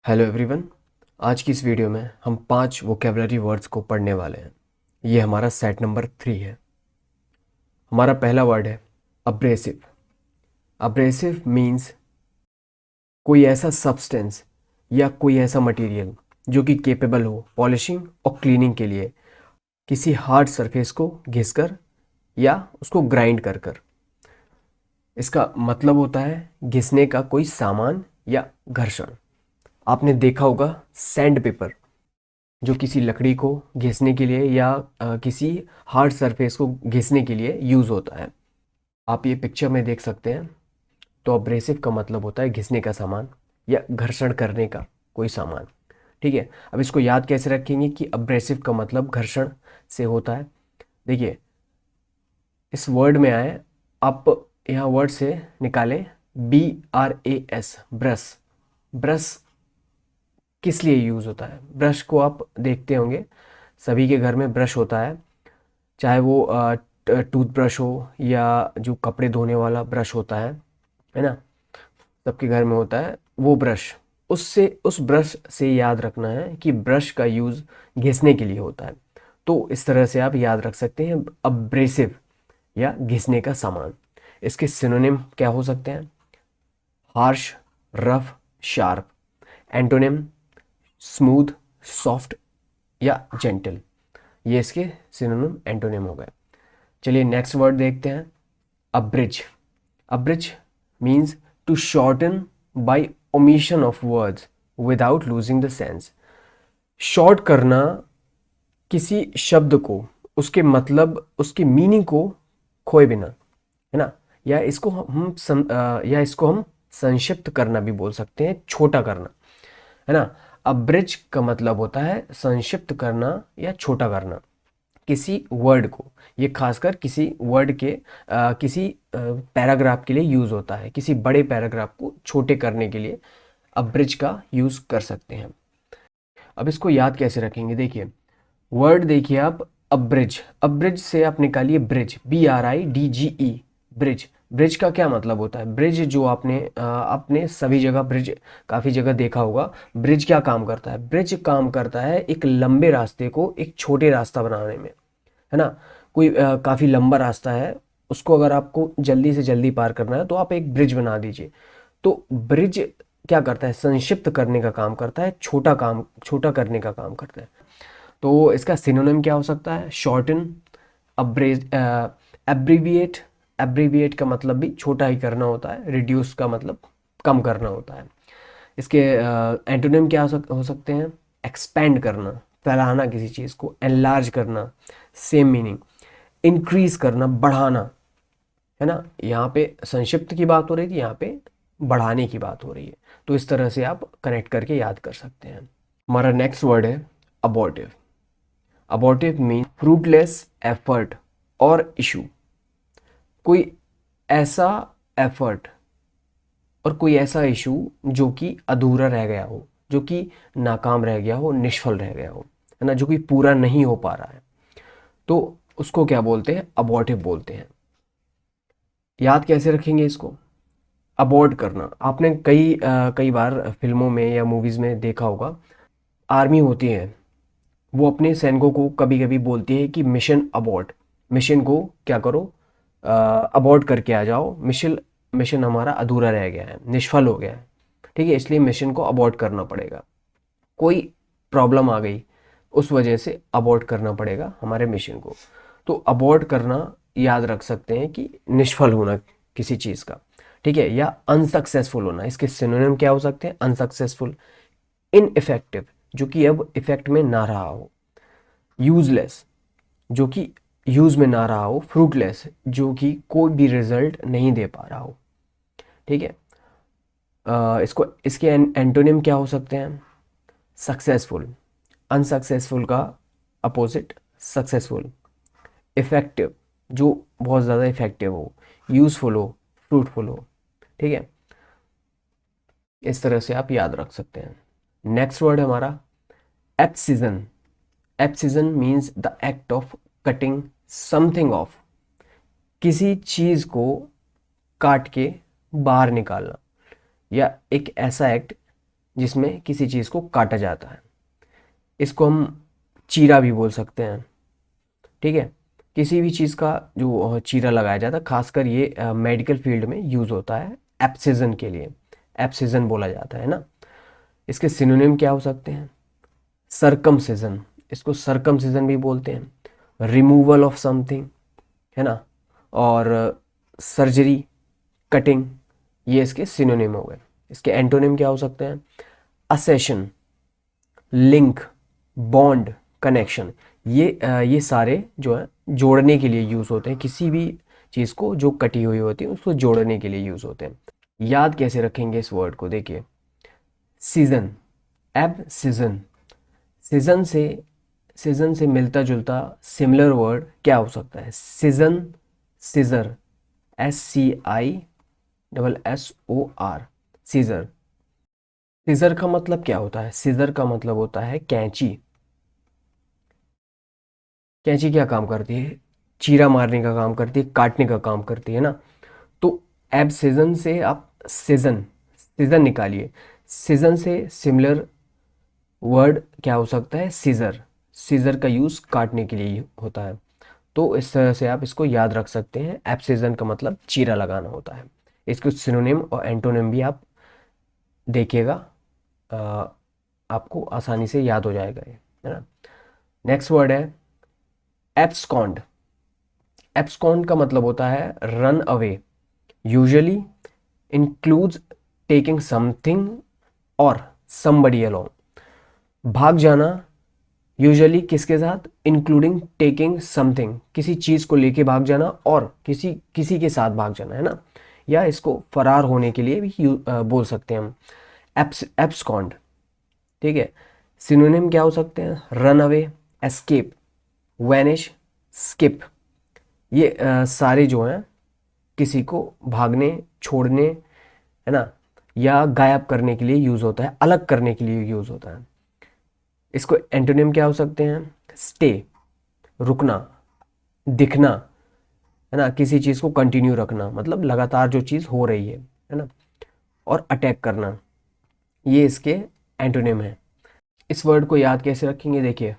Hello everyone. आज की इस वीडियो में हम 5 वोकेबलरी वर्ड्स को पढ़ने वाले हैं। ये हमारा सेट नंबर 3 है। हमारा पहला वर्ड है अब्रेसिव। अब्रेसिव मीन्स कोई ऐसा सब्सटेंस या कोई ऐसा मटेरियल जो कि केपेबल हो पॉलिशिंग और क्लीनिंग के लिए किसी हार्ड सरफेस को घिसकर या उसको ग्राइंड कर कर। इसका मतलब होता है घिसने का कोई सामान या घर्षण। आपने देखा होगा सैंड पेपर जो किसी लकड़ी को घिसने के लिए या किसी हार्ड सरफेस को घिसने के लिए यूज़ होता है। आप ये पिक्चर में देख सकते हैं। तो अब्रेसिव का मतलब होता है घिसने का सामान या घर्षण करने का कोई सामान। ठीक है, अब इसको याद कैसे रखेंगे कि अब्रेसिव का मतलब घर्षण से होता है। देखिए, इस वर्ड में आए, आप यहाँ वर्ड से निकालें BRAS, ब्रश। ब्रश किस लिए यूज़ होता है? ब्रश को आप देखते होंगे, सभी के घर में ब्रश होता है, चाहे वो टूथब्रश हो या जो कपड़े धोने वाला ब्रश होता है ना, सबके घर में होता है वो ब्रश। उससे उस ब्रश से याद रखना है कि ब्रश का यूज़ घिसने के लिए होता है। तो इस तरह से आप याद रख सकते हैं अब्रेसिव या घिसने का सामान। इसके सिनोनिम क्या हो सकते हैं? Harsh, rough, sharp. Antonym smooth, soft या जेंटल। ये इसके सिनोनिम एंटोनिम हो गए। चलिए नेक्स्ट वर्ड देखते हैं, abridge. Abridge means to shorten by omission of words without losing the sense. Short करना किसी शब्द को, उसके मतलब, उसकी मीनिंग को खोए बिना, है ना। या इसको हम संक्षिप्त करना भी बोल सकते हैं, छोटा करना, है ना। अब्रिज का मतलब होता है संक्षिप्त करना या छोटा करना किसी वर्ड को। ये खासकर किसी वर्ड के किसी पैराग्राफ के लिए यूज़ होता है। किसी बड़े पैराग्राफ को छोटे करने के लिए अब्रिज का यूज़ कर सकते हैं। अब इसको याद कैसे रखेंगे? देखिए, वर्ड देखिए आप, अब्रिज। अब्रिज से आप निकालिए ब्रिज, BRIDGE, ब्रिज। ब्रिज का क्या मतलब होता है? ब्रिज जो आपने सभी जगह ब्रिज काफ़ी जगह देखा होगा। ब्रिज क्या काम करता है? ब्रिज काम करता है एक लंबे रास्ते को एक छोटे रास्ता बनाने में, है ना। कोई काफ़ी लंबा रास्ता है, उसको अगर आपको जल्दी से जल्दी पार करना है तो आप एक ब्रिज बना दीजिए। तो ब्रिज क्या करता है? संक्षिप्त करने का काम करता है, छोटा करने का काम करता है। तो इसका सिनोनिम क्या हो सकता है? Shorten, अब्रेज, abbreviate. एब्रीविएट का मतलब भी छोटा ही करना होता है। रिड्यूस का मतलब कम करना होता है। इसके एंटोनिम क्या हो सकते हैं? एक्सपेंड करना, फैलाना किसी चीज़ को, एनलार्ज करना, सेम मीनिंग। इंक्रीज करना, बढ़ाना, है ना। यहाँ पे संक्षिप्त की बात हो रही थी, यहाँ पे बढ़ाने की बात हो रही है। तो इस तरह से आप कनेक्ट करके याद कर सकते हैं। हमारा नेक्स्ट वर्ड है अबॉर्टिव। अबॉर्टिव मीन फ्रूटलेस एफर्ट और इशू। कोई ऐसा एफर्ट और कोई ऐसा इशू जो कि अधूरा रह गया हो, जो कि नाकाम रह गया हो, निष्फल रह गया हो, है ना, जो कि पूरा नहीं हो पा रहा है, तो उसको क्या बोलते हैं? अबॉर्टिव बोलते हैं। याद कैसे रखेंगे इसको? अबॉर्ट करना, आपने कई बार फिल्मों में या मूवीज़ में देखा होगा। आर्मी होती है, वो अपने सैनिकों को कभी कभी बोलती है कि मिशन अबॉर्ट, मिशन को क्या करो, अबॉर्ट करके आ जाओ, मिशन मिशन हमारा अधूरा रह गया है, निष्फल हो गया है। ठीक है, इसलिए मिशन को अबॉर्ट करना पड़ेगा। कोई प्रॉब्लम आ गई, उस वजह से अबॉर्ट करना पड़ेगा हमारे मिशन को। तो अबॉर्ट करना याद रख सकते हैं कि निष्फल होना किसी चीज़ का। ठीक है, या अनसक्सेसफुल होना। इसके सिनोनिम क्या हो सकते हैं? अनसक्सेसफुल, इनइफेक्टिव, जो कि अब इफेक्ट में ना रहा हो, यूजलेस, जो कि यूज में ना रहा हो, फ्रूटलेस, जो कि कोई भी रिजल्ट नहीं दे पा रहा हो। ठीक है, इसको इसके एंटोनिम क्या हो सकते हैं? सक्सेसफुल, अनसक्सेसफुल का अपोजिट सक्सेसफुल। इफेक्टिव, जो बहुत ज़्यादा इफेक्टिव हो, यूज़फुल हो, फ्रूटफुल हो। ठीक है, इस तरह से आप याद रख सकते हैं। नेक्स्ट वर्ड हमारा abscission. Abscission means the act of cutting something off. किसी चीज़ को काट के बाहर निकालना, या एक ऐसा एक्ट जिसमें किसी चीज़ को काटा जाता है। इसको हम चीरा भी बोल सकते हैं, ठीक है। किसी भी चीज़ का जो चीरा लगाया जाता है, खासकर ये मेडिकल फील्ड में यूज़ होता है एप्सिजन के लिए, एप्सिजन बोला जाता है ना। इसके सिनोनिम क्या हो सकते हैं? सरकमसिजन, इसको सरकमसिजन भी बोलते हैं, रिमूवल ऑफ समथिंग, है ना, और सर्जरी, कटिंग, ये इसके सिनोनिम हो गए। इसके एंटोनिम क्या हो सकते हैं? असेशन, लिंक, बॉन्ड, कनेक्शन। ये सारे जो है जोड़ने के लिए यूज़ होते हैं। किसी भी चीज़ को जो कटी हुई होती है उसको जोड़ने के लिए यूज़ होते हैं। याद कैसे रखेंगे इस वर्ड को? देखिए, सीजन, एब सीजन, सीजन से सीजन से मिलता जुलता सिमिलर वर्ड क्या हो सकता है? Season, scissor, SCISSOR, scissor. Scissor का मतलब क्या होता है? सीजर का मतलब होता है कैंची। कैंची क्या काम करती है? चीरा मारने का काम करती है, काटने का काम करती है ना। तो एब सीजन से आप सीजन, सीजन निकालिए। सीजन से सिमिलर वर्ड क्या हो सकता है? सीजर। सीजर का यूज़ काटने के लिए होता है। तो इस तरह से आप इसको याद रख सकते हैं। एब सीजन का मतलब चीरा लगाना होता है। इसके सिनोनिम और एंटोनिम भी आप देखिएगा, आपको आसानी से याद हो जाएगा ये, है ना। नेक्स्ट वर्ड है एब्सकॉन्ड। एब्सकॉन्ड का मतलब होता है run away, usually includes taking something और समबडी अलोंग। भाग जाना यूजुअली किसके साथ? इंक्लूडिंग टेकिंग समथिंग, किसी चीज़ को लेके भाग जाना और किसी किसी के साथ भाग जाना, है ना। या इसको फरार होने के लिए भी बोल सकते हैं हम, एब्सकॉन्ड, ठीक है। सिनोनिम क्या हो सकते हैं? Run away, escape, vanish, skip. ये सारे जो हैं किसी को भागने, छोड़ने, है ना, या गायब करने के लिए यूज़ होता है, अलग करने के लिए यूज़ होता है। इसको एंटोनिम क्या हो सकते हैं? स्टे, रुकना, दिखना, है ना, किसी चीज़ को कंटिन्यू रखना, मतलब लगातार जो चीज़ हो रही है ना। और अटैक करना, ये इसके एंटोनिम है। इस वर्ड को याद कैसे रखेंगे? देखिए,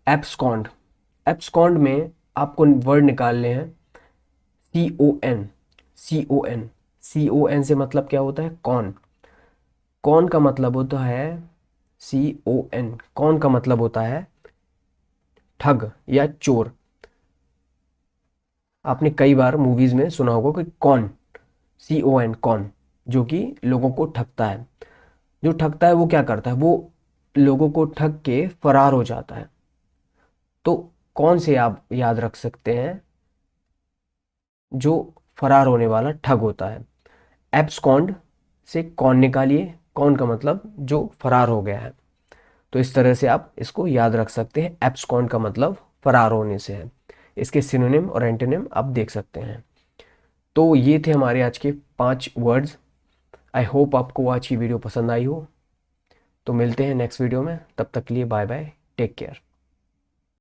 एब्सकॉन्ड, एब्सकॉन्ड में आपको वर्ड निकालने हैं CON, CON, CON से मतलब क्या होता है? कौन। कौन का मतलब होता है CON, कौन का मतलब होता है ठग या चोर। आपने कई बार मूवीज में सुना होगा कि कौन, CON, कौन, जो कि लोगों को ठगता है। जो ठगता है वो क्या करता है? वो लोगों को ठग के फरार हो जाता है। तो कौन से आप याद रख सकते हैं? जो फरार होने वाला ठग होता है। एब्सकॉन्ड से कौन निकालिए, कौन का मतलब जो फरार हो गया है। तो इस तरह से आप इसको याद रख सकते हैं। एब्सकॉन्ड का मतलब फरार होने से है। इसके सिनोनिम और एंटोनिम आप देख सकते हैं। तो ये थे हमारे आज के 5 वर्ड्स। आई होप आपको आज की वीडियो पसंद आई हो। तो मिलते हैं नेक्स्ट वीडियो में, तब तक के लिए बाय बाय, टेक केयर।